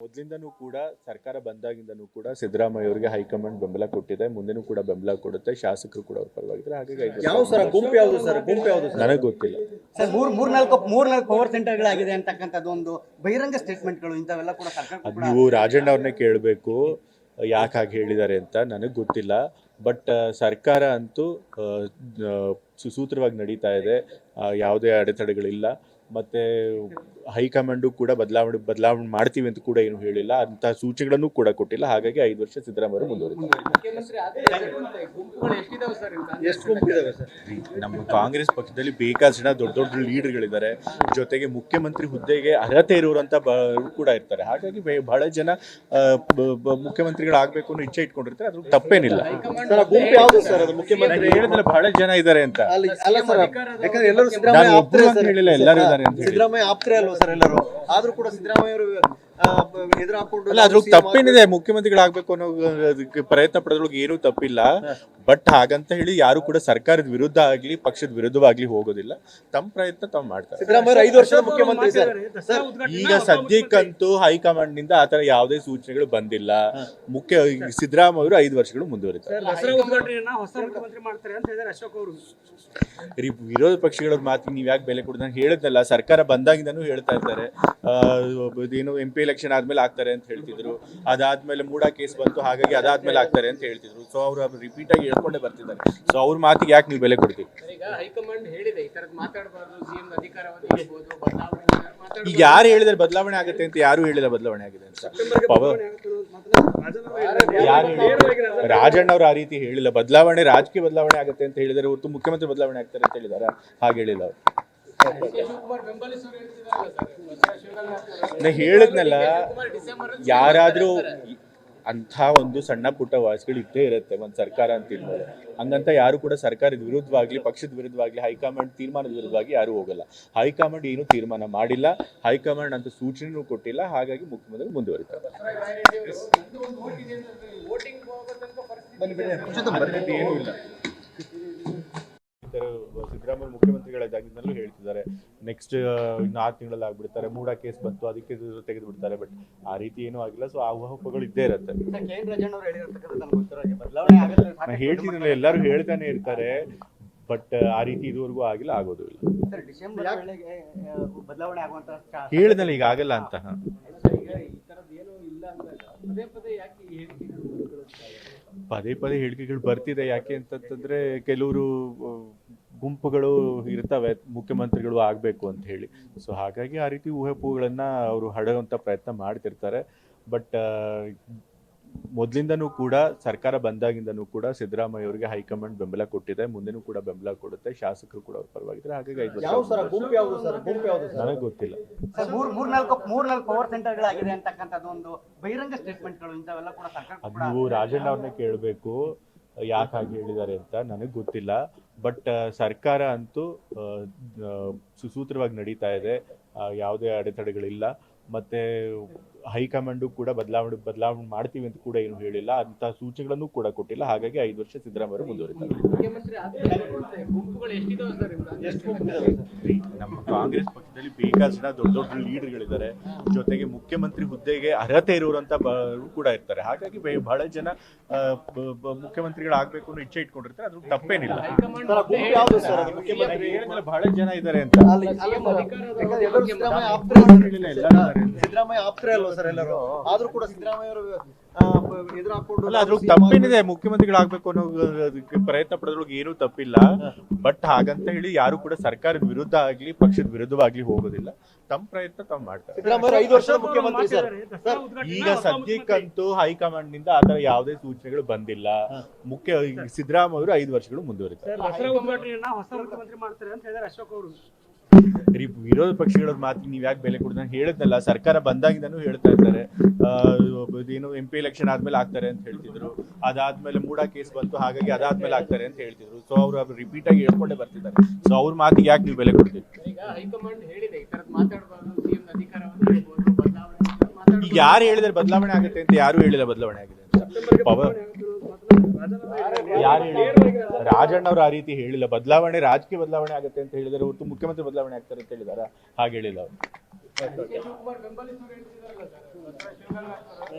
ಮೊದಲಿಂದನೂ ಕೂಡ ಸರ್ಕಾರ ಬಂದಾಗಿಂದನೂ ಕೂಡ ಸಿದ್ದರಾಮಯ್ಯ ಅವರಿಗೆ ಹೈಕಮಾಂಡ್ ಬೆಂಬಲ ಕೊಟ್ಟಿದೆ, ಮುಂದೆನೂ ಕೂಡ ಬೆಂಬಲ ಕೊಡುತ್ತೆ. ಶಾಸಕರು ಕೂಡ ಅವ್ರ ಪರವಾಗಿದ್ರೆ ಹಾಗಾಗಿ ಯಾವ ಸರ್ ಗುಂಪು ಯಾವುದು ಸರ್ ನನಗೆ ಗೊತ್ತಿಲ್ಲ ಸರ್. ಮೂರ್ನಾಲ್ಕು ಪವರ್ ಸೆಂಟರ್ಗಳಾಗಿದೆ ಅಂತಕ್ಕಂಥದ್ದು ಒಂದು ಬಹಿರಂಗ ಸ್ಟೇಟ್ಮೆಂಟ್ಗಳು ಇಂಥವೆಲ್ಲ ಕೂಡ ಸರ್ಕಾರ ಅದು ನೀವು ರಾಜಣ್ಣ ಅವ್ರನ್ನೇ ಕೇಳಬೇಕು ಯಾಕೆ ಹಾಗೆ ಹೇಳಿದ್ದಾರೆ ಅಂತ. ನನಗೆ ಗೊತ್ತಿಲ್ಲ. ಬಟ್ ಸರ್ಕಾರ ಅಂತೂ ಸುಸೂತ್ರವಾಗಿ ನಡೀತಾ ಇದೆ, ಯಾವುದೇ ಅಡೆತಡೆಗಳಿಲ್ಲ. ಮತ್ತು ಹೈಕಮಾಂಡು ಕೂಡ ಬದಲಾವಣೆ ಮಾಡ್ತೀವಿ ಅಂತ ಕೂಡ ಏನು ಹೇಳಿಲ್ಲ, ಅಂಥ ಸೂಚನೆಗಳನ್ನು ಕೂಡ ಕೊಟ್ಟಿಲ್ಲ. ಹಾಗಾಗಿ 5 ವರ್ಷ ಸಿದ್ದರಾಮಯ್ಯ ಮುಂದುವರಿತಾರೆ. ನಮ್ಮ ಕಾಂಗ್ರೆಸ್ ಪಕ್ಷದಲ್ಲಿ ಬೇಕಾದಷ್ಟು ಜನ ದೊಡ್ಡ ದೊಡ್ಡ ಲೀಡರ್ಗಳಿದ್ದಾರೆ, ಜೊತೆಗೆ ಮುಖ್ಯಮಂತ್ರಿ ಹುದ್ದೆಗೆ ಅರ್ಹತೆ ಇರುವಂಥ ಕೂಡ ಇರ್ತಾರೆ. ಹಾಗಾಗಿ ಬಹಳ ಜನ ಮುಖ್ಯಮಂತ್ರಿಗಳಾಗಬೇಕು ಅನ್ನೋ ಇಚ್ಛೆ ಇಟ್ಕೊಂಡಿರ್ತಾರೆ, ಅದ್ರ ತಪ್ಪೇನಿಲ್ಲ. ಹೇಳಿದ್ರೆ ಬಹಳ ಜನ ಇದ್ದಾರೆ ಅಂತ ಹೇಳಿಲ್ಲ, ಎಲ್ಲರೂ ಇದ್ದಾರೆ ಅಂತ ಸಿದ್ದರಾಮಯ್ಯ ಆಪ್ತರೇ ಅಲ್ವಾ ಸರ್ ಎಲ್ಲರೂ? ಆದ್ರೂ ಕೂಡ ಸಿದ್ದರಾಮಯ್ಯ ಅವರು ಎದುರು ಹಾಕೊಂಡು ಅಲ್ಲ, ಅದ್ರ ತಪ್ಪೇನಿದೆ. ಮುಖ್ಯಮಂತ್ರಿಗಳಾಗಬೇಕು ಅನ್ನೋ ಪ್ರಯತ್ನ ಪಡೋದ್ರೊಳಗೆ ಏನೂ ತಪ್ಪಿಲ್ಲ. ಬಟ್ ಹಾಗಂತ ಹೇಳಿ ಯಾರು ಕೂಡ ಸರ್ಕಾರದ ವಿರುದ್ಧ ಆಗ್ಲಿ ಪಕ್ಷದ ವಿರುದ್ಧವಾಗ್ಲಿ ಹೋಗೋದಿಲ್ಲ. ತಮ್ಮ ಪ್ರಯತ್ನ ತಾವು ಮಾಡ್ತಾರೆ. ಸಿದ್ದರಾಮಯ್ಯ 5 ವರ್ಷದ ಮುಖ್ಯಮಂತ್ರಿ ಸರ್. ಈಗ ಸದ್ಯಕ್ಕಂತೂ ಹೈಕಮಾಂಡ್ ನಿಂದ ಆತರ ಯಾವುದೇ ಸೂಚನೆಗಳು ಬಂದಿಲ್ಲ. ಸಿದ್ದರಾಮಯ್ಯ ಅವರು 5 ವರ್ಷಗಳು ಮುಂದುವರಿತಾರೆ. ವಿರೋಧ ಪಕ್ಷಗಳ ಮಾತಿಗೆ ನೀವ್ ಯಾಕೆ ಬೆಲೆ ಕೊಡೋದು? ನಾನು ಹೇಳಿದ್ನಲ್ಲ, ಸರ್ಕಾರ ಬಂದಾಗಿಂದನೂ ಹೇಳ್ತಾ ಇದ್ದಾರೆ. ಏನು MP ಎಲೆಕ್ಷನ್ ಆದ್ಮೇಲೆ ಆಗ್ತಾರೆ ಅಂತ ಹೇಳ್ತಿದ್ರು, ಅದಾದ್ಮೇಲೆ ಮೂಡಾ ಕೇಸ್ ಬಂತು, ಹಾಗಾಗಿ ಅದಾದ್ಮೇಲೆ ಆಗ್ತಾರೆ ಅಂತ ಹೇಳ್ತಿದ್ರು. ಸೊ ಅವರು ರಿಪೀಟ್ ಆಗಿ ಹೇಳ್ಕೊಂಡೇ ಬರ್ತಿದ್ದಾರೆ. ಸೊ ಅವ್ರ ಮಾತಿಗೆ ಯಾಕೆ ನೀವು ಬೆಲೆ ಕೊಡ್ತೀವಿ? ಈಗ ಯಾರು ಹೇಳಿದ್ರೆ ಬದಲಾವಣೆ ಆಗುತ್ತೆ ಅಂತ? ಯಾರು ಹೇಳಿಲ್ಲ ಬದಲಾವಣೆ ಆಗಿದೆ ಅಂತ. ರಾಜಣ್ಣ ಅವ್ರು ಆ ರೀತಿ ಹೇಳಿಲ್ಲ. ರಾಜಕೀಯ ಬದಲಾವಣೆ ಆಗುತ್ತೆ ಅಂತ ಹೇಳಿದರೆ ಹೊರತು ಮುಖ್ಯಮಂತ್ರಿ ಬದಲಾವಣೆ ಆಗ್ತಾರೆ ಅಂತ ಹೇಳಿದಾರ? ಹಾಗೆ ಹೇಳಿಲ್ಲ ಅವರು. ನಾ ಹೇಳಿದ್ನಲ್ಲ, ಯಾರಾದ್ರೂ ಅಂಥ ಒಂದು ಸಣ್ಣ ಪುಟ್ಟ ವಾಯ್ಸ್ಗಳು ಇದ್ದೇ ಇರುತ್ತೆ ಒಂದು ಸರ್ಕಾರ ಅಂತ ಇದ್ಮೇಲೆ. ಹಂಗಂತ ಯಾರು ಕೂಡ ಸರ್ಕಾರದ ವಿರುದ್ಧವಾಗ್ಲಿ ಪಕ್ಷದ ವಿರುದ್ಧವಾಗ್ಲಿ ಹೈಕಮಾಂಡ್ ತೀರ್ಮಾನದ ವಿರುದ್ಧವಾಗಿ ಯಾರು ಹೋಗಲ್ಲ. ಹೈಕಮಾಂಡ್ ಏನು ತೀರ್ಮಾನ ಮಾಡಿಲ್ಲ, ಹೈಕಮಾಂಡ್ ಅಂತ ಸೂಚನೆನೂ ಕೊಟ್ಟಿಲ್ಲ. ಹಾಗಾಗಿ ಮುಖ್ಯಮಂತ್ರಿ ಮುಂದುವರಿತಾರೆ. ಏನೂ ಇಲ್ಲ. ಸಿದ್ದರಾಮಯ್ಯ ಮುಖ್ಯಮಂತ್ರಿಗಳಾಗಿದ್ದಲ್ಲೂ ಹೇಳ್ತಿದ್ದಾರೆ, ನೆಕ್ಸ್ಟ್ ಇನ್ನು 6 ತಿಂಗಳಲ್ಲಿ ಆಗ್ಬಿಡ್ತಾರೆ. ಮೂಡಾ ಕೇಸ್ ಬಂತು, ಅದಕ್ಕೆ ತೆಗೆದು ಬಿಡ್ತಾರೆ. ಬಟ್ ಆ ರೀತಿ ಏನೂ ಆಗಿಲ್ಲ. ಸೊ ಆ ಊಹಾಪೋಹಗಳು ಇದ್ದೇ ಇರುತ್ತೆ. ನಾನು ಹೇಳ್ತಿದ್ದಿಲ್ಲ, ಎಲ್ಲರೂ ಹೇಳ್ತಾನೆ ಇರ್ತಾರೆ. ಬಟ್ ಆ ರೀತಿ ಇದುವರೆಗೂ ಆಗಿಲ್ಲ, ಆಗೋದು ಇಲ್ಲ. ಹೇಳಿದ್ನಲ್ಲ, ಈಗ ಆಗಲ್ಲ ಅಂತ. ಪದೇ ಪದೇ ಹೇಳಿಕೆಗಳು ಬರ್ತಿದೆ. ಯಾಕೆ ಅಂತಂತಂದ್ರೆ ಕೆಲವರು ಗುಂಪುಗಳು ಇರ್ತವೆ ಮುಖ್ಯಮಂತ್ರಿಗಳು ಆಗಬೇಕು ಅಂತ ಹೇಳಿ. ಸೊ ಹಾಗಾಗಿ ಆ ರೀತಿ ಊಹಾಪೋಹಗಳನ್ನ ಅವರು ಹರಡುವಂಥ ಪ್ರಯತ್ನ ಮಾಡ್ತಿರ್ತಾರೆ. ಬಟ್ ಮೊದಲಿಂದನೂ ಕೂಡ ಸರ್ಕಾರ ಬಂದಾಗಿಂದನೂ ಕೂಡ ಸಿದ್ದರಾಮಯ್ಯ ಅವರಿಗೆ ಹೈಕಮಾಂಡ್ ಬೆಂಬಲ ಕೊಟ್ಟಿದೆ, ಮುಂದೆನೂ ಕೂಡ ಬೆಂಬಲ ಕೊಡುತ್ತೆ. ಶಾಸಕರು ಕೂಡ ಅವ್ರ ಪರವಾಗಿದ್ರೆ ಹಾಗಾಗಿ 5 ವರ್ಷ ನನಗೆ ಗೊತ್ತಿಲ್ಲ. ಮೂರ್ನಾಲ್ಕು ಪವರ್ ಸೆಂಟರ್ಗಳಾಗಿದೆ ಅಂತಕ್ಕಂಥದ್ದು ಒಂದು ಬಹಿರಂಗ ಸ್ಟೇಟ್ಮೆಂಟ್ಗಳು ಇಂಥವೆಲ್ಲ ಕೂಡ ಸರ್ಕಾರ ಅದು ನೀವು ರಾಜಣ್ಣ ಅವ್ರನ್ನೇ ಕೇಳಬೇಕು ಯಾಕೆ ಹಾಗೆ ಹೇಳಿದ್ದಾರೆ ಅಂತ. ನನಗೆ ಗೊತ್ತಿಲ್ಲ. ಬಟ್ ಸರ್ಕಾರ ಅಂತೂ ಸುಸೂತ್ರವಾಗಿ ನಡೀತಾ ಇದೆ, ಯಾವುದೇ ಅಡೆತಡೆಗಳಿಲ್ಲ. ಮತ್ತೆ ಹೈಕಮಾಂಡು ಕೂಡ ಬದಲಾವಣೆ ಮಾಡ್ತೀವಿ ಅಂತ ಕೂಡ ಏನು ಹೇಳಿಲ್ಲ, ಅಂಥ ಸೂಚನೆಗಳನ್ನು ಕೂಡ ಕೊಟ್ಟಿಲ್ಲ. ಹಾಗಾಗಿ 5 ವರ್ಷ ಸಿದ್ದರಾಮಯ್ಯ ಮುಂದುವರಿತಾರೆ. ನಮ್ಮ ಕಾಂಗ್ರೆಸ್ ಪಕ್ಷದಲ್ಲಿ ಬೇಕಾದಷ್ಟು ಜನ ದೊಡ್ಡ ದೊಡ್ಡ ಲೀಡರ್ಗಳಿದ್ದಾರೆ, ಜೊತೆಗೆ ಮುಖ್ಯಮಂತ್ರಿ ಹುದ್ದೆಗೆ ಅರ್ಹತೆ ಇರುವಂಥ ಕೂಡ ಇರ್ತಾರೆ. ಹಾಗಾಗಿ ಬಹಳ ಜನ ಮುಖ್ಯಮಂತ್ರಿಗಳಾಗಬೇಕು ಅನ್ನೋ ಇಚ್ಛೆ ಇಟ್ಕೊಂಡಿರ್ತಾರೆ, ಅದ್ರ ತಪ್ಪೇನಿಲ್ಲ. ಬಹಳ ಜನ ಇದ್ದಾರೆ ಅಂತ ಸಿದ್ದರಾಮಯ್ಯ ಆಪ್ತರೇ ಅಲ್ವಾ ಸರ್ ಎಲ್ಲರೂ? ಆದ್ರೂ ಕೂಡ ಸಿದ್ದರಾಮಯ್ಯ ಅವರು ಎದುರು ಹಾಕೊಂಡು ಅದ್ರ ತಪ್ಪೇನಿದೆ. ಮುಖ್ಯಮಂತ್ರಿಗಳಾಗಬೇಕು ಅನ್ನೋ ಪ್ರಯತ್ನ ಪಡೋದ್ರೊಳಗೆ ಏನೂ ತಪ್ಪಿಲ್ಲ. ಬಟ್ ಹಾಗಂತ ಹೇಳಿ ಯಾರು ಕೂಡ ಸರ್ಕಾರದ ವಿರುದ್ಧ ಆಗ್ಲಿ ಪಕ್ಷದ ವಿರುದ್ಧವಾಗ್ಲಿ ಹೋಗೋದಿಲ್ಲ. ತಮ್ಮ ಪ್ರಯತ್ನ ತಾವು ಮಾಡ್ತಾರೆ. ಸಿದ್ದರಾಮಯ್ಯ 5 ವರ್ಷದ ಮುಖ್ಯಮಂತ್ರಿ ಸರ್. ಈಗ ಸದ್ಯಕ್ಕಂತೂ ಹೈಕಮಾಂಡ್ ನಿಂದ ಆತರ ಯಾವುದೇ ಸೂಚನೆಗಳು ಬಂದಿಲ್ಲ. ಸಿದ್ದರಾಮಯ್ಯ ಅವರು 5 ವರ್ಷಗಳು ಮುಂದುವರಿತಾರೆ. ವಿರೋಧ ಪಕ್ಷಗಳ ಮಾತಿಗೆ ನೀವ್ ಯಾಕೆ ಬೆಲೆ ಕೊಡೋದು? ನಾನು ಹೇಳಿದ್ನಲ್ಲ, ಸರ್ಕಾರ ಬಂದಾಗಿಂದನೂ ಹೇಳ್ತಾ ಇದ್ದಾರೆ. ಏನು MP ಎಲೆಕ್ಷನ್ ಆದ್ಮೇಲೆ ಆಗ್ತಾರೆ ಅಂತ ಹೇಳ್ತಿದ್ರು, ಅದಾದ್ಮೇಲೆ ಮೂಡಾ ಕೇಸ್ ಬಂತು, ಹಾಗಾಗಿ ಅದಾದ್ಮೇಲೆ ಆಗ್ತಾರೆ ಅಂತ ಹೇಳ್ತಿದ್ರು. ಸೊ ಅವರು ರಿಪೀಟ್ ಆಗಿ ಹೇಳ್ಕೊಂಡೇ ಬರ್ತಿದ್ದಾರೆ. ಸೊ ಅವ್ರ ಮಾತಿಗೆ ಯಾಕೆ ನೀವು ಬೆಲೆ ಕೊಡ್ತೀವಿ? ಈಗ ಯಾರು ಹೇಳಿದ್ರೆ ಬದಲಾವಣೆ ಆಗುತ್ತೆ ಅಂತ? ಯಾರು ಹೇಳಿಲ್ಲ ಬದಲಾವಣೆ ಆಗಿದೆ ಅಂತ. ಯಾರು ಹೇಳಿಲ್ಲ. ರಾಜಣ್ಣ ಅವ್ರು ಆ ರೀತಿ ಹೇಳಿಲ್ಲ. ರಾಜಕೀಯ ಬದಲಾವಣೆ ಆಗುತ್ತೆ ಅಂತ ಹೇಳಿದರೆ ಹೊರತು ಮುಖ್ಯಮಂತ್ರಿ ಬದಲಾವಣೆ ಆಗ್ತಾರೆ ಅಂತ ಹೇಳಿದಾರ? ಹಾಗೆ ಹೇಳಿಲ್ಲ ಅವರು.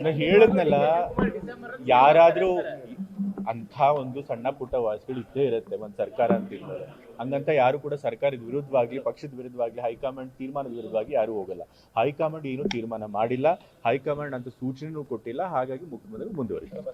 ನಾ ಹೇಳದ್ನಲ್ಲ, ಯಾರಾದ್ರೂ ಅಂಥ ಒಂದು ಸಣ್ಣ ಪುಟ್ಟ ವಾಸ್ಗಳು ಇದ್ದೇ ಇರುತ್ತೆ ಒಂದ್ ಸರ್ಕಾರ ಅಂತ ಇದ್ಮೇಲೆ. ಹಂಗಂತ ಯಾರು ಕೂಡ ಸರ್ಕಾರದ ವಿರುದ್ಧವಾಗ್ಲಿ ಪಕ್ಷದ ವಿರುದ್ಧವಾಗ್ಲಿ ಹೈಕಮಾಂಡ್ ತೀರ್ಮಾನದ ವಿರುದ್ಧವಾಗಿ ಯಾರು ಹೋಗಲ್ಲ. ಹೈಕಮಾಂಡ್ ಏನು ತೀರ್ಮಾನ ಮಾಡಿಲ್ಲ, ಹೈಕಮಾಂಡ್ ಅಂತ ಸೂಚನೆನೂ ಕೊಟ್ಟಿಲ್ಲ. ಹಾಗಾಗಿ ಮುಖ್ಯಮಂತ್ರಿ ಮುಂದುವರಿತಾರೆ.